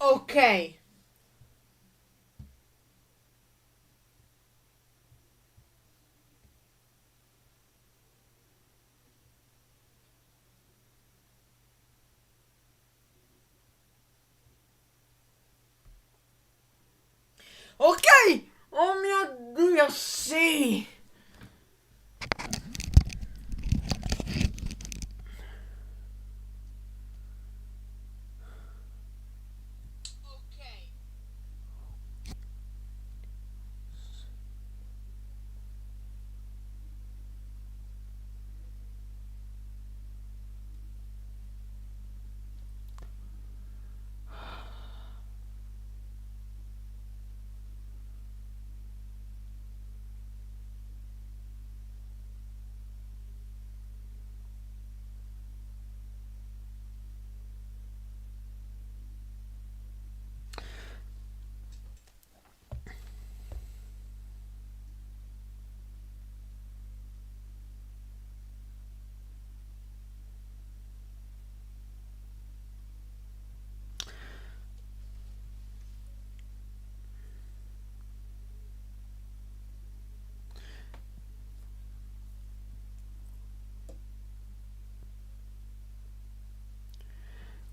Okay. Ok! Oh mio Dio, sì!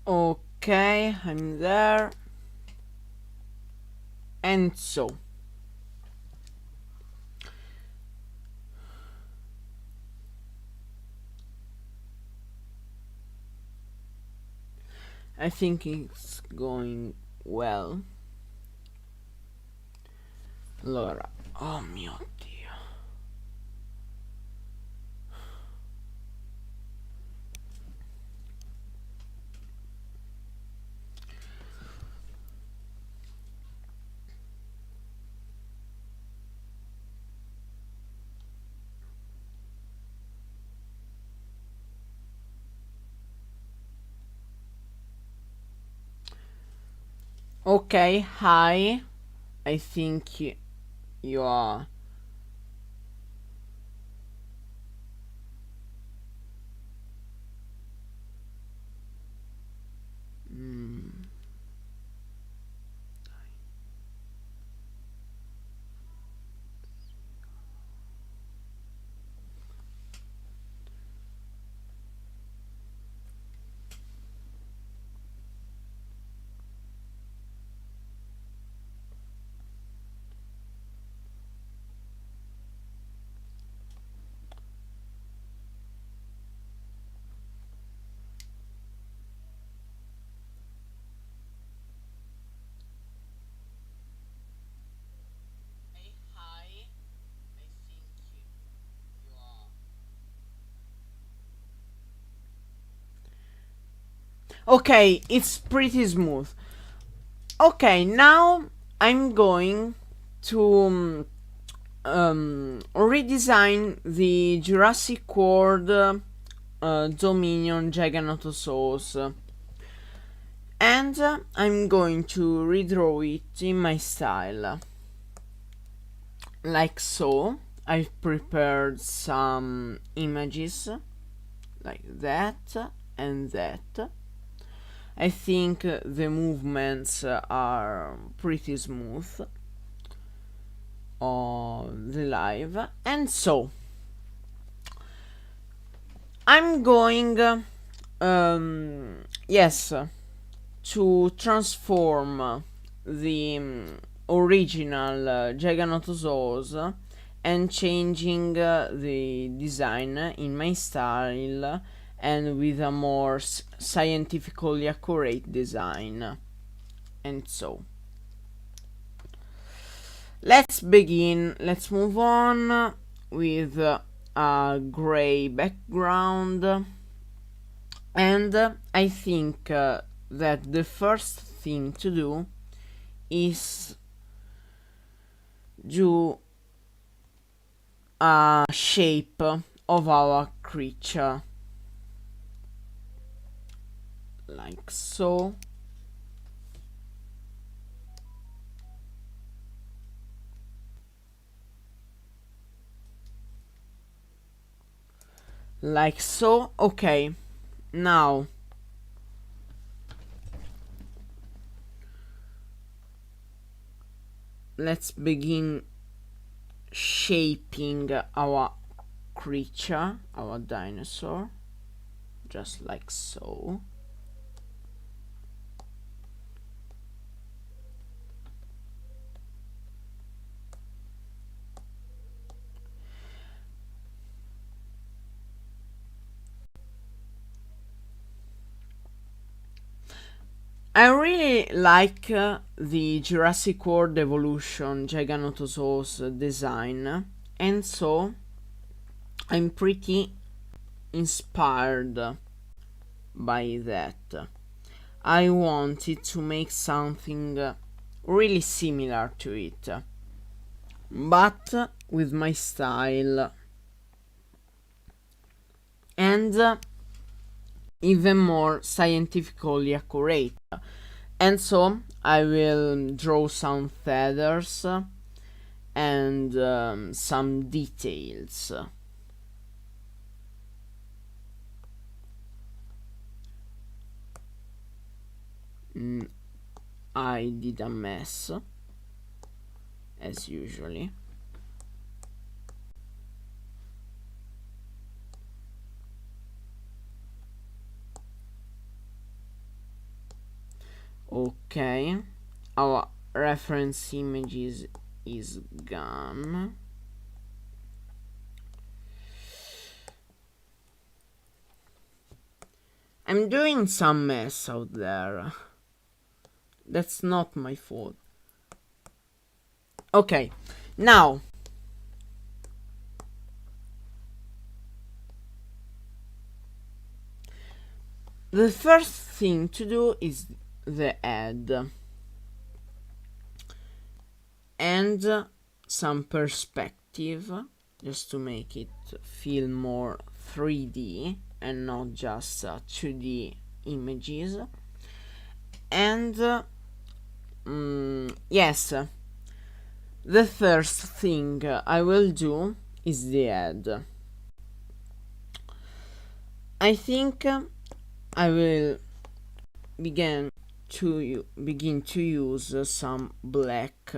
Okay, I'm there. And so. I think it's going well. Allora, oh mio Dio. Okay, hi. I think you are. Mm, okay, it's pretty smooth. Okay, now I'm going to redesign the Jurassic World Dominion Giganotosaurus. And I'm going to redraw it in my style. Like so. I've prepared some images like that and that. I think the movements are pretty smooth on the live. And so I'm going yes, to transform the original Giganotosaurus and changing the design in my style and with a more scientifically accurate design. And so let's begin. Let's move on with a gray background. And I think that the first thing to do is do a shape of our creature. Like so. Like so. Okay. Now let's begin shaping our creature, our dinosaur, just like so. I really like the Jurassic World Evolution Giganotosaurus design, and so I'm pretty inspired by that. I wanted to make something really similar to it, but with my style and even more scientifically accurate. And so I will draw some feathers and some details. I did a mess, as usually. Okay, our reference images is gone. I'm doing some mess out there. That's not my fault. Okay, now the first thing to do is the head and some perspective, just to make it feel more 3D and not just 2D images. And yes, the first thing I will do is the head. I think I will begin to use some black,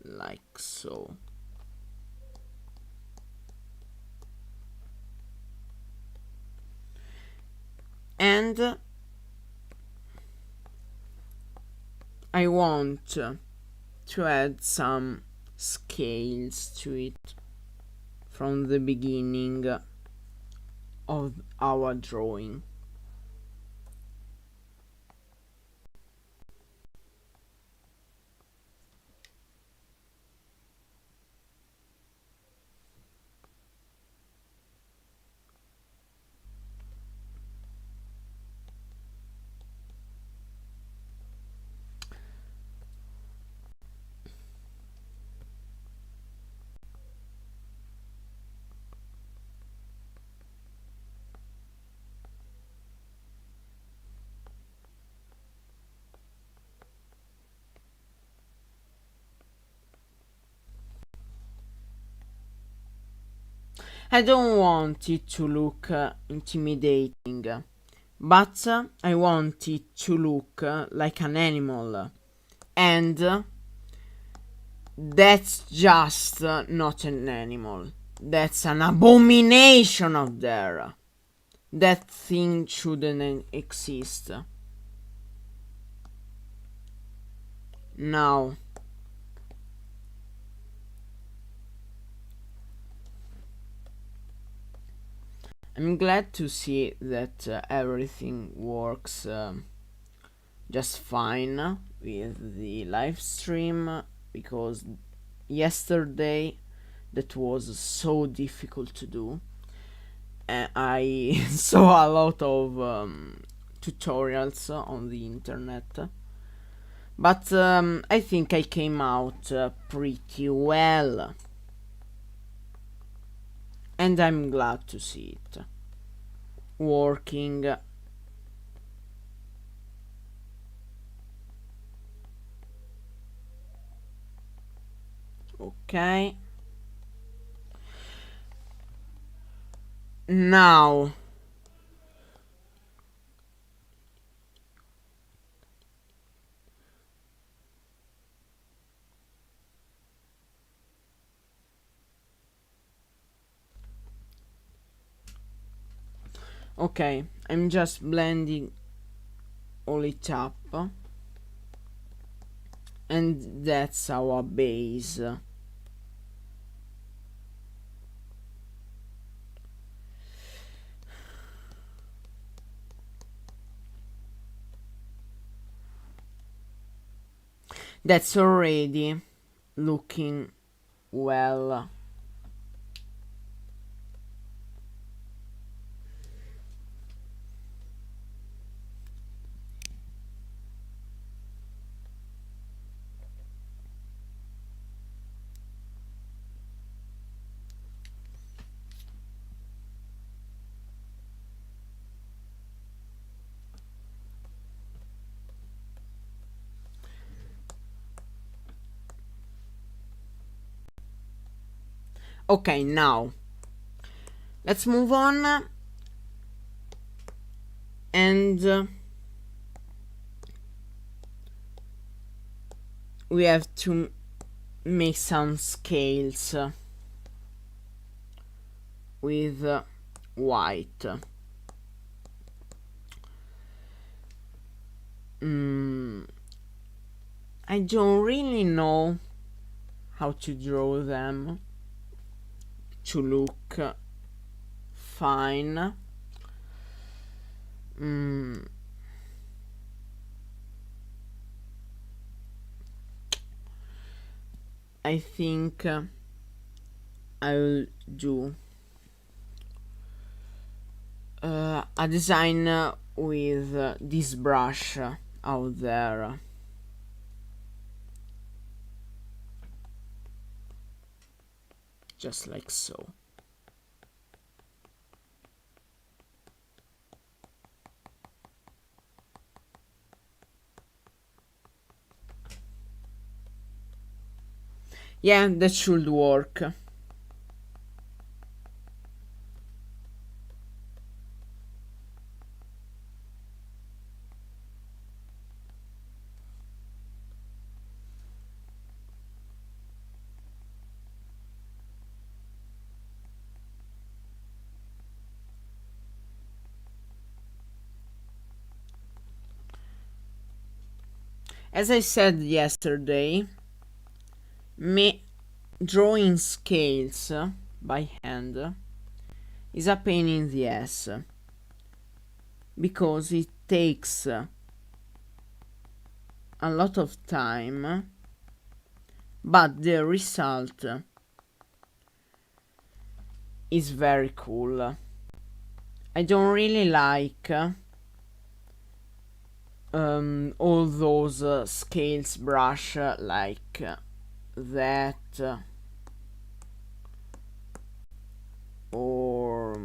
like so. And I want to add some scales to it from the beginning of our drawing. I don't want it to look intimidating, but I want it to look like an animal. And that's just not an animal. That's an abomination out there. That thing shouldn't exist. Now, I'm glad to see that everything works just fine with the live stream, because yesterday that was so difficult to do. I saw a lot of tutorials on the internet, but I think I came out pretty well, and I'm glad to see it working. Okay, now Okay, I'm just blending all it up, and that's our base. That's already looking well. Okay, now let's move on and we have to make some scales with white. I don't really know how to draw them to look fine. I think I'll do a design with this brush out there. Just like so. Yeah, that should work. As I said yesterday, drawing scales by hand is a pain in the ass because it takes a lot of time, but the result is very cool. I don't really like all those scales brush like that or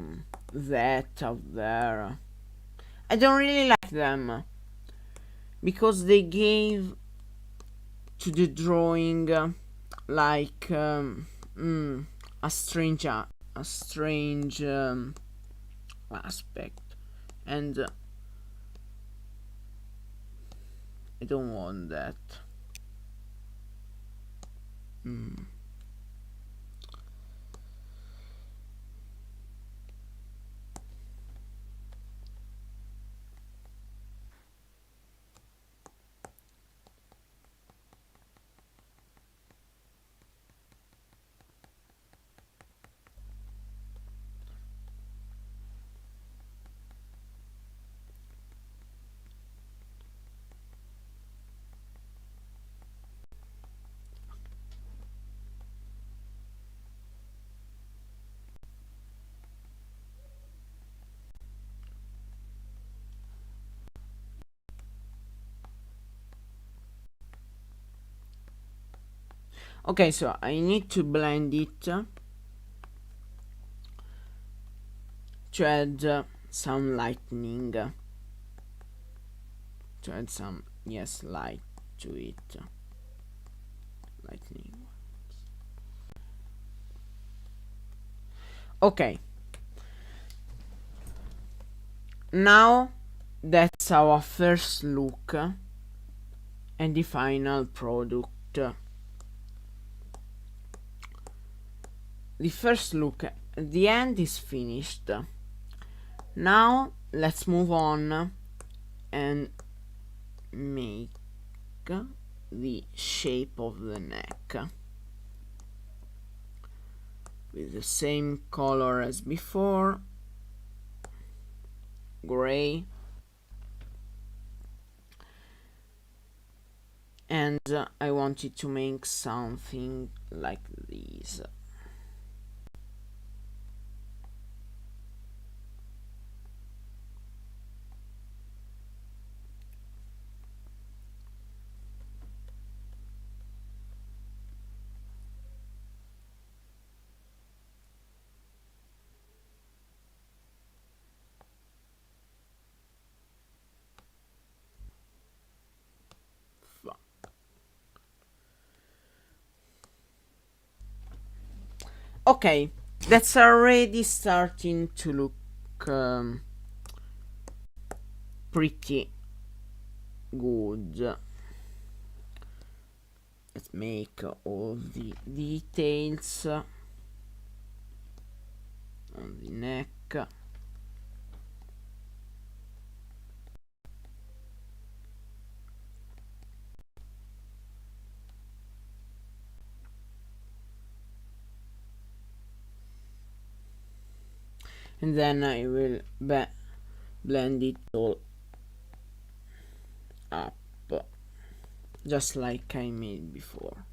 that out there. I don't really like them because they gave to the drawing like a strange aspect, and I don't want that. Okay, so I need to blend it to add some lightning, to add some light to it. Lightning. Okay, now that's our first look and the final product. The first look at the end is finished. Now let's move on and make the shape of the neck with the same color as before, gray, and I wanted to make something like this. Okay, that's already starting to look pretty good. Let's make all the details on the neck. And then I will blend it all up, just like I made before.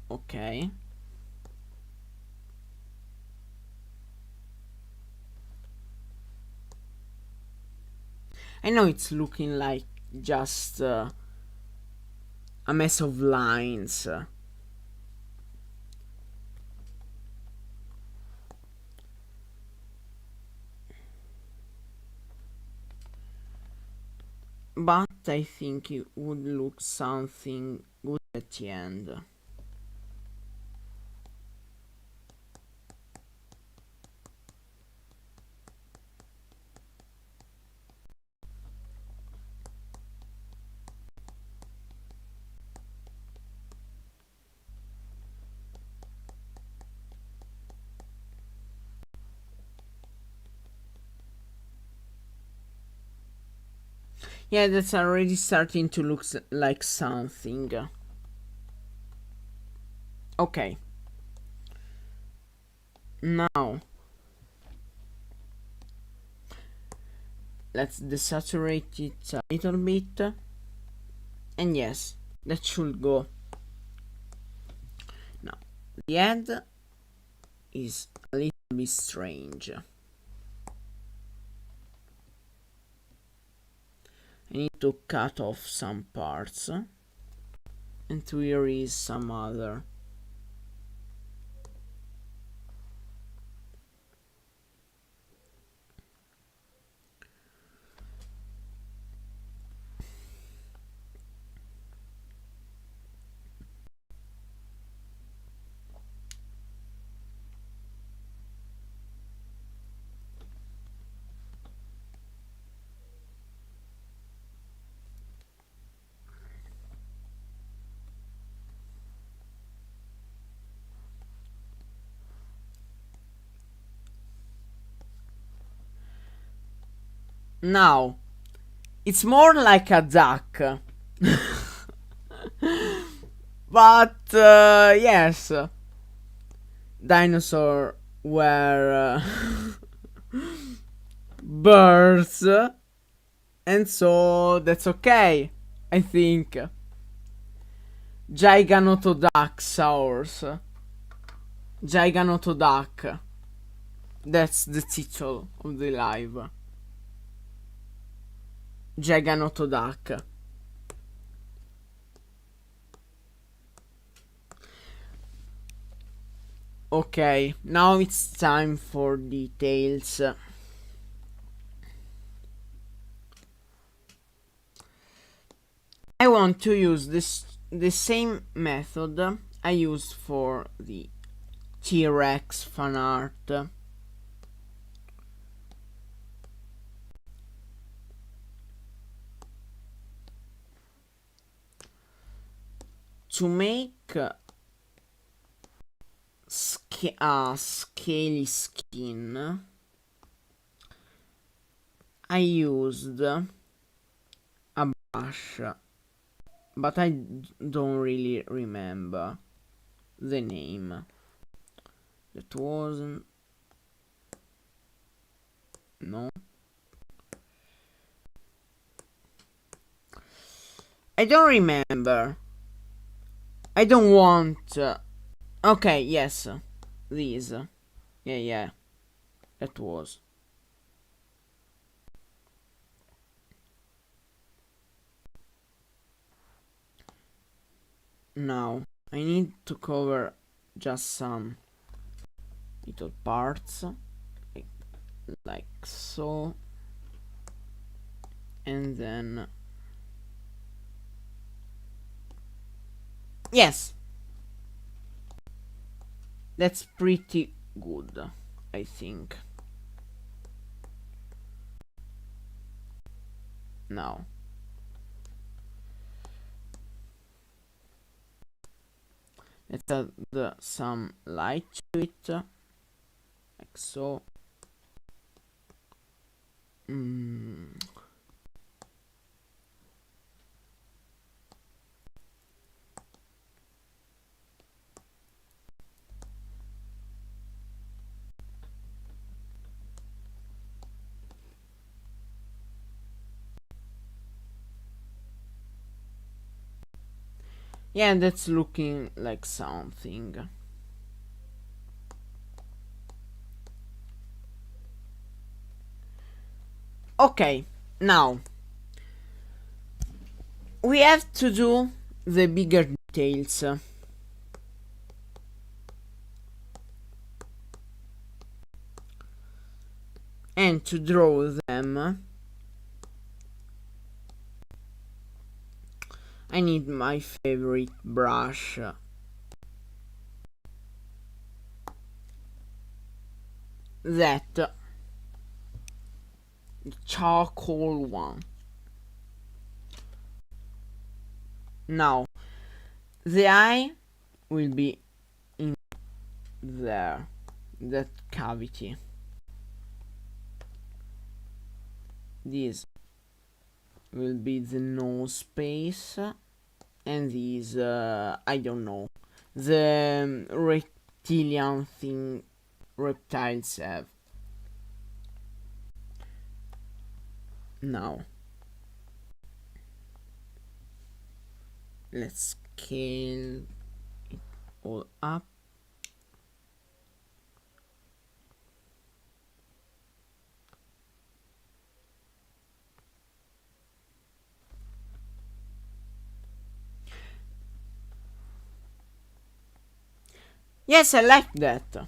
Okay. I know it's looking like just a mess of lines. But I think it would look something good at the end. Yeah, that's already starting to look like something. Okay. Now, let's desaturate it a little bit. And yes, that should go. Now, the head is a little bit strange. I need to cut off some parts. And here is some other. Now, it's more like a duck. But, yes. Dinosaurs were birds. And so, that's okay. I think. Giganotosaurus. Giganotoduck. That's the title of the live. Giganotoduck. Okay, now it's time for details. I want to use the same method I use for the T-Rex fan art. To make scaly skin, I used a brush, but I don't really remember the name. That wasn't... no. I don't remember. I don't want... okay, yes. These. Yeah. That was. Now, I need to cover just some little parts. Like so. And then... yes! That's pretty good, I think. Now. Let's add some light to it. Like so. Yeah, that's looking like something. Okay, now we have to do the bigger details. And to draw them, I need my favorite brush. That charcoal one. Now, the eye will be in there, that cavity. This will be the nose space, and these, I don't know, the reptilian thing reptiles have. Now, let's scale it all up. Yes, I like that.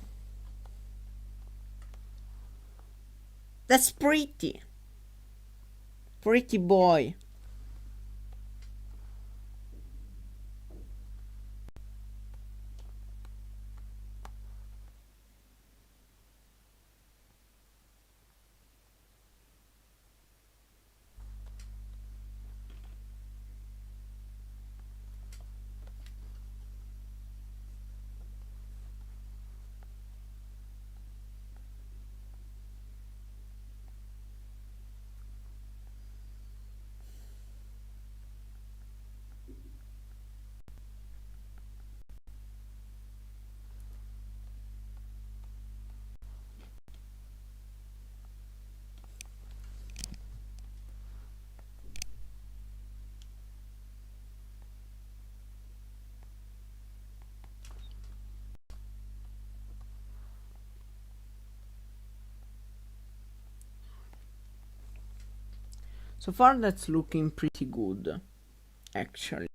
That's pretty. Pretty boy. So far that's looking pretty good, actually.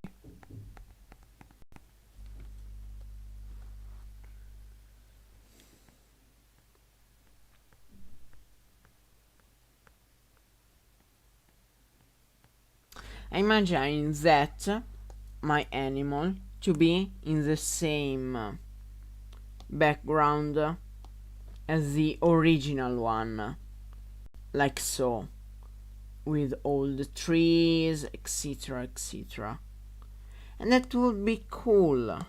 I imagine that my animal to be in the same background as the original one, like so, with all the trees, etc, etc. And that would be cool.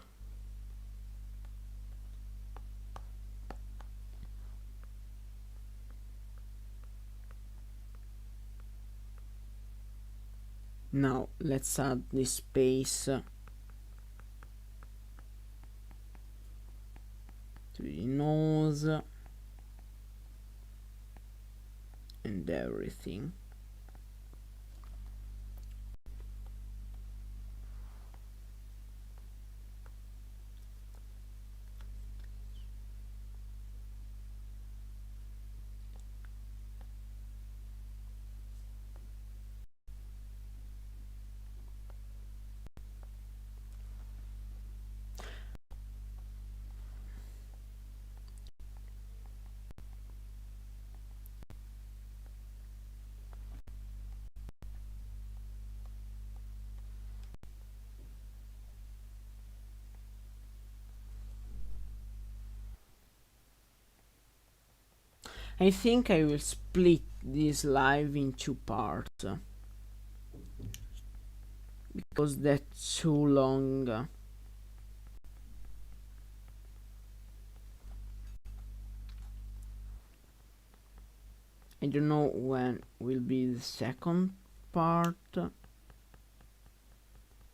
Now let's add this space to the nose and everything. I think I will split this live in two parts because that's too long. I don't know when will be the second part,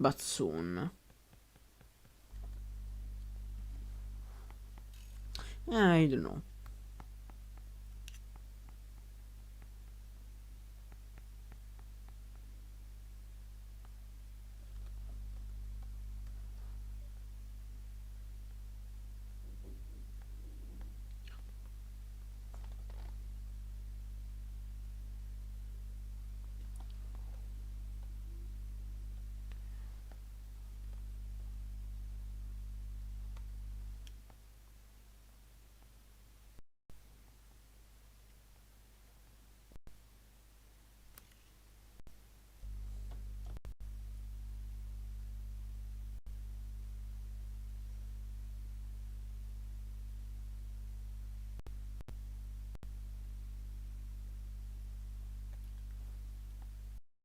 but soon. I don't know.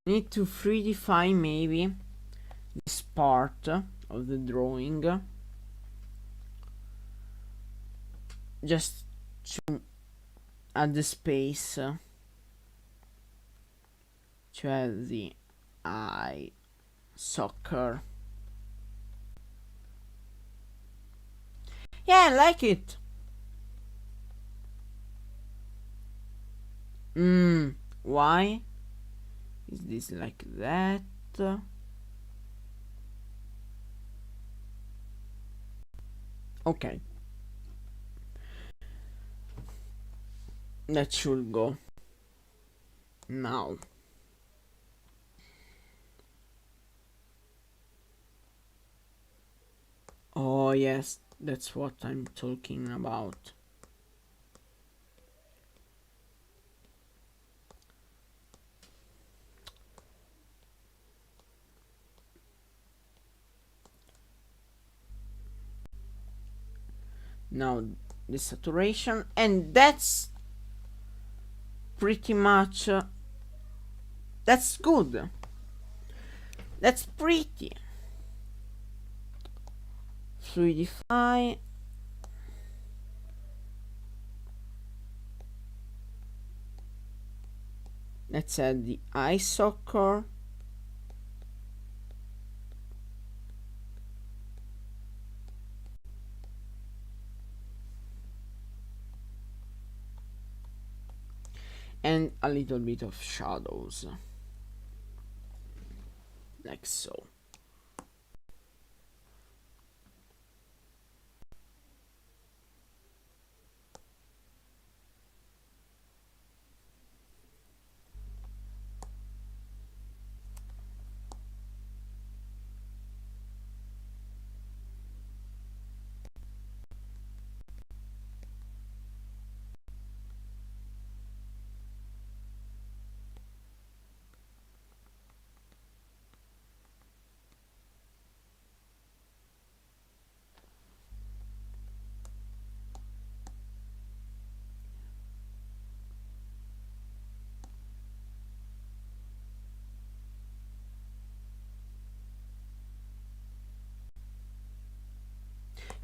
Need to 3D maybe this part of the drawing, just to add the space to add the eye soccer. Yeah, I like it. Why is this like that? Okay, that should go now. Oh yes, that's what I'm talking about. Now the saturation, and that's pretty much that's good. That's pretty. Fluidify. Let's add the eye soccer. And a little bit of shadows, like so.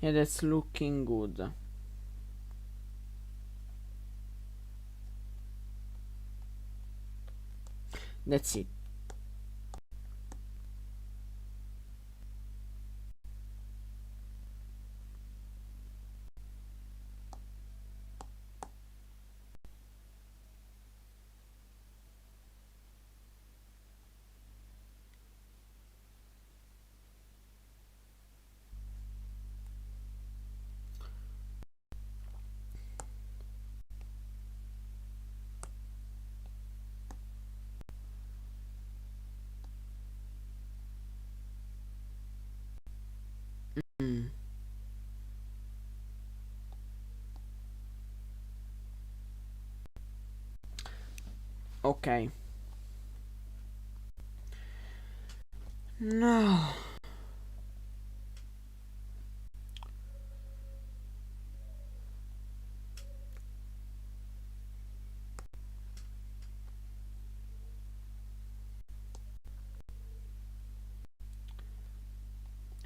Yeah, that's looking good. That's it. Mm. Okay. No.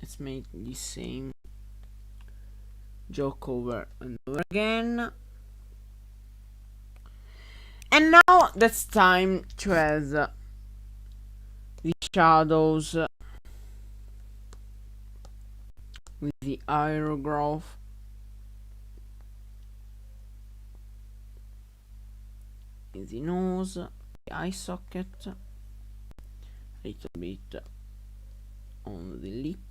Let's make the same joke over and over again. And now that's time to add the shadows with the aerograph, in the nose, the eye socket, a little bit on the lip.